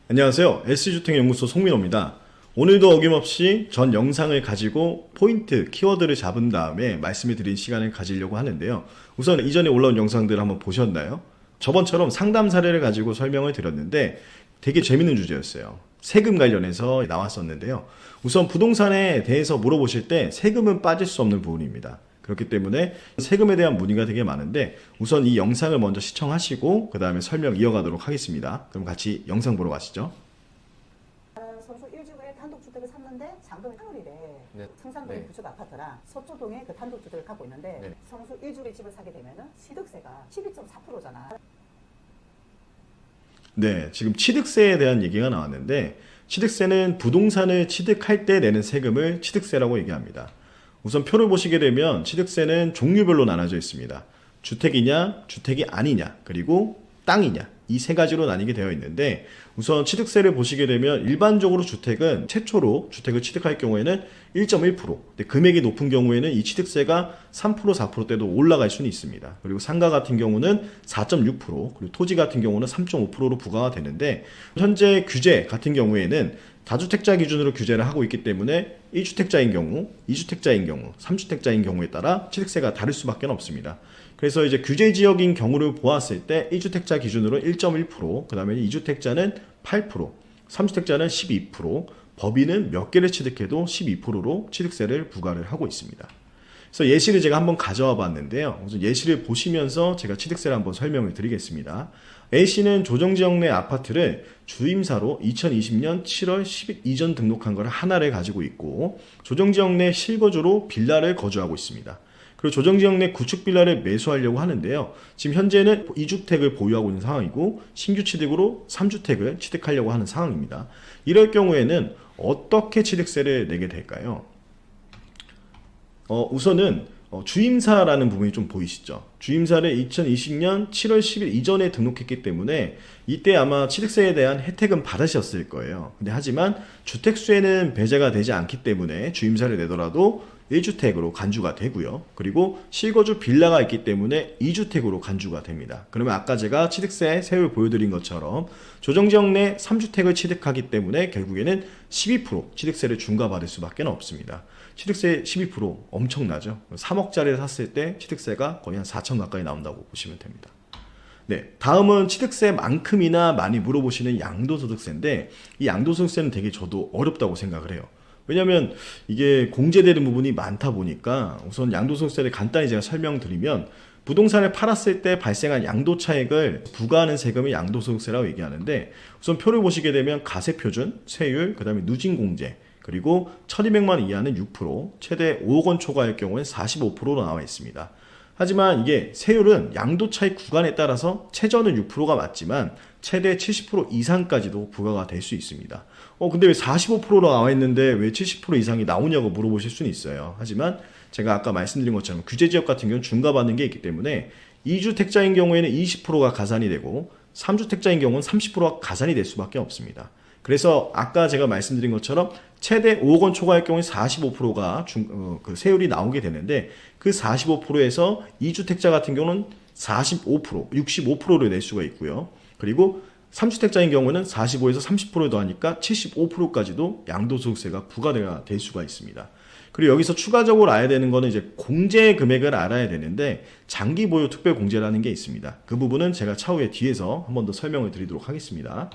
안녕하세요. S주택연구소 송민호입니다. 오늘도 어김없이 전 영상을 가지고 포인트, 키워드를 잡은 다음에 말씀을 드린 시간을 가지려고 하는데요. 우선 이전에 올라온 영상들을 한번 보셨나요? 저번처럼 상담 사례를 가지고 설명을 드렸는데 되게 재밌는 주제였어요. 세금 관련해서 나왔었는데요. 우선 부동산에 대해서 물어보실 때 세금은 빠질 수 없는 부분입니다. 그렇기 때문에 세금에 대한 문의가 되게 많은데 우선 이 영상을 먼저 시청하시고 그 다음에 설명 이어가도록 하겠습니다. 그럼 같이 영상 보러 가시죠. 성수 1주에 단독주택을 샀는데 장동이 상월이래. 네. 청산동의 네. 구축 아파트랑 서초동에 그 단독주택을 갖고 있는데 네. 성수 1주에 집을 사게 되면은 취득세가 12.4%잖아. 네, 지금 취득세에 대한 얘기가 나왔는데 취득세는 부동산을 취득할 때 내는 세금을 취득세라고 얘기합니다. 우선 표를 보시게 되면 취득세는 종류별로 나눠져 있습니다. 주택이냐, 주택이 아니냐, 그리고 땅이냐 이 세 가지로 나뉘게 되어 있는데 우선 취득세를 보시게 되면 일반적으로 주택은 최초로 주택을 취득할 경우에는 1.1%, 근데 금액이 높은 경우에는 이 취득세가 3%, 4%대도 올라갈 수는 있습니다. 그리고 상가 같은 경우는 4.6%, 그리고 토지 같은 경우는 3.5%로 부과가 되는데 현재 규제 같은 경우에는 다주택자 기준으로 규제를 하고 있기 때문에 1주택자인 경우, 2주택자인 경우, 3주택자인 경우에 따라 취득세가 다를 수밖에 없습니다. 그래서 이제 규제 지역인 경우를 보았을 때 1주택자 기준으로 1.1%, 그 다음에 2주택자는 8%, 3주택자는 12%, 법인은 몇 개를 취득해도 12%로 취득세를 부과를 하고 있습니다. 그래서 예시를 제가 한번 가져와 봤는데요. 우선 예시를 보시면서 제가 취득세를 한번 설명을 드리겠습니다. A씨는 조정지역 내 아파트를 주임사로 2020년 7월 10일 이전 등록한 걸 하나를 가지고 있고 조정지역 내 실거주로 빌라를 거주하고 있습니다. 그리고 조정지역 내 구축 빌라를 매수하려고 하는데요. 지금 현재는 2주택을 보유하고 있는 상황이고 신규 취득으로 3주택을 취득하려고 하는 상황입니다. 이럴 경우에는 어떻게 취득세를 내게 될까요? 우선은 주임사라는 부분이 좀 보이시죠? 주임사를 2020년 7월 10일 이전에 등록했기 때문에 이때 아마 취득세에 대한 혜택은 받으셨을 거예요. 근데 하지만 주택수에는 배제가 되지 않기 때문에 주임사를 내더라도 1주택으로 간주가 되고요. 그리고 실거주 빌라가 있기 때문에 2주택으로 간주가 됩니다. 그러면 아까 제가 취득세 세율 보여드린 것처럼 조정지역 내 3주택을 취득하기 때문에 결국에는 12% 취득세를 중과받을 수밖에 없습니다. 취득세 12% 엄청나죠. 3억짜리를 샀을 때 취득세가 거의 한 4천 가까이 나온다고 보시면 됩니다. 네, 다음은 취득세만큼이나 많이 물어보시는 양도소득세인데 이 양도소득세는 되게 저도 어렵다고 생각을 해요. 왜냐하면 이게 공제되는 부분이 많다 보니까 우선 양도소득세를 간단히 제가 설명드리면 부동산을 팔았을 때 발생한 양도차익을 부과하는 세금을 양도소득세라고 얘기하는데 우선 표를 보시게 되면 가세표준, 세율, 그 다음에 누진공제 그리고 1200만 원 이하는 6%, 최대 5억 원 초과할 경우는 45%로 나와 있습니다. 하지만 이게 세율은 양도차익 구간에 따라서 최저는 6%가 맞지만 최대 70% 이상까지도 부과가 될 수 있습니다. 근데 왜 45%로 나와 있는데 왜 70% 이상이 나오냐고 물어보실 수는 있어요. 하지만 제가 아까 말씀드린 것처럼 규제지역 같은 경우는 중과받는 게 있기 때문에 2주택자인 경우에는 20%가 가산이 되고 3주택자인 경우는 30%가 가산이 될 수밖에 없습니다. 그래서 아까 제가 말씀드린 것처럼 최대 5억 원 초과할 경우에 45%가 그 세율이 나오게 되는데 그 45%에서 2주택자 같은 경우는 45%, 65%를 낼 수가 있고요. 그리고 3주택자인 경우는 45에서 30%를 더하니까 75%까지도 양도소득세가 부과가 될 수가 있습니다. 그리고 여기서 추가적으로 알아야 되는 거는 이제 공제 금액을 알아야 되는데 장기 보유 특별 공제라는 게 있습니다. 그 부분은 제가 차후에 뒤에서 한 번 더 설명을 드리도록 하겠습니다.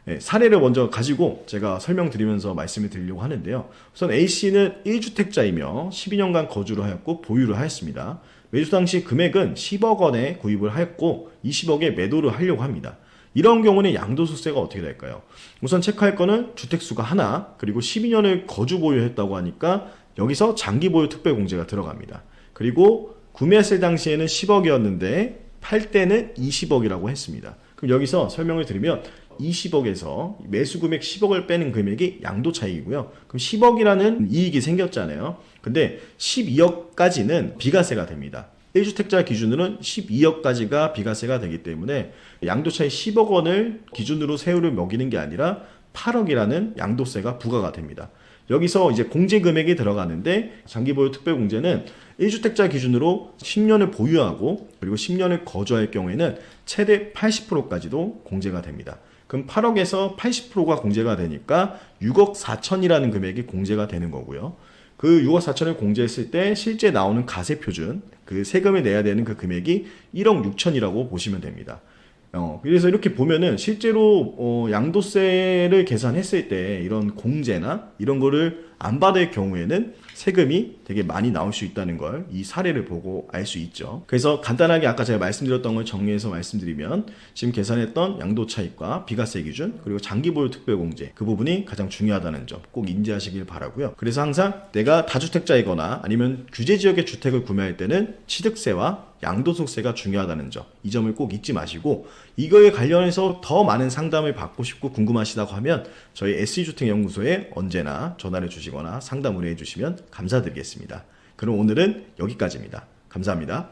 네, 사례를 먼저 가지고 제가 설명드리면서 말씀을 드리려고 하는데요. 우선 A씨는 1주택자이며 12년간 거주를 하였고 보유를 하였습니다. 매수 당시 금액은 10억 원에 구입을 하였고 20억에 매도를 하려고 합니다. 이런 경우는 양도소득세가 어떻게 될까요? 우선 체크할 거는 주택수가 하나, 그리고 12년을 거주 보유했다고 하니까 여기서 장기 보유 특별공제가 들어갑니다. 그리고 구매했을 당시에는 10억이었는데 팔 때는 20억이라고 했습니다. 그럼 여기서 설명을 드리면 20억에서 매수 금액 10억을 빼는 금액이 양도 차익이고요. 그럼 10억이라는 이익이 생겼잖아요. 근데 12억까지는 비과세가 됩니다. 1주택자 기준으로는 12억까지가 비과세가 되기 때문에 양도차익 10억 원을 기준으로 세율을 매기는 게 아니라 8억이라는 양도세가 부과가 됩니다. 여기서 이제 공제 금액이 들어가는데 장기 보유 특별 공제는 1주택자 기준으로 10년을 보유하고 그리고 10년을 거주할 경우에는 최대 80%까지도 공제가 됩니다. 그럼 8억에서 80%가 공제가 되니까 6억 4천이라는 금액이 공제가 되는 거고요. 그 6억 4천을 공제했을 때 실제 나오는 가세 표준, 그 세금을 내야 되는 그 금액이 1억 6천이라고 보시면 됩니다. 그래서 이렇게 보면은 실제로 양도세를 계산했을 때 이런 공제나 이런 거를 안 받을 경우에는 세금이 되게 많이 나올 수 있다는 걸 이 사례를 보고 알 수 있죠. 그래서 간단하게 아까 제가 말씀드렸던 걸 정리해서 말씀드리면 지금 계산했던 양도차익과 비과세 기준 그리고 장기보유 특별공제 그 부분이 가장 중요하다는 점 꼭 인지하시길 바라고요. 그래서 항상 내가 다주택자이거나 아니면 규제지역의 주택을 구매할 때는 취득세와 양도소득세가 중요하다는 점, 이 점을 꼭 잊지 마시고 이거에 관련해서 더 많은 상담을 받고 싶고 궁금하시다고 하면 저희 SE주택연구소에 언제나 전화를 주시거나 상담 의뢰해 주시면 감사드리겠습니다. 그럼 오늘은 여기까지입니다. 감사합니다.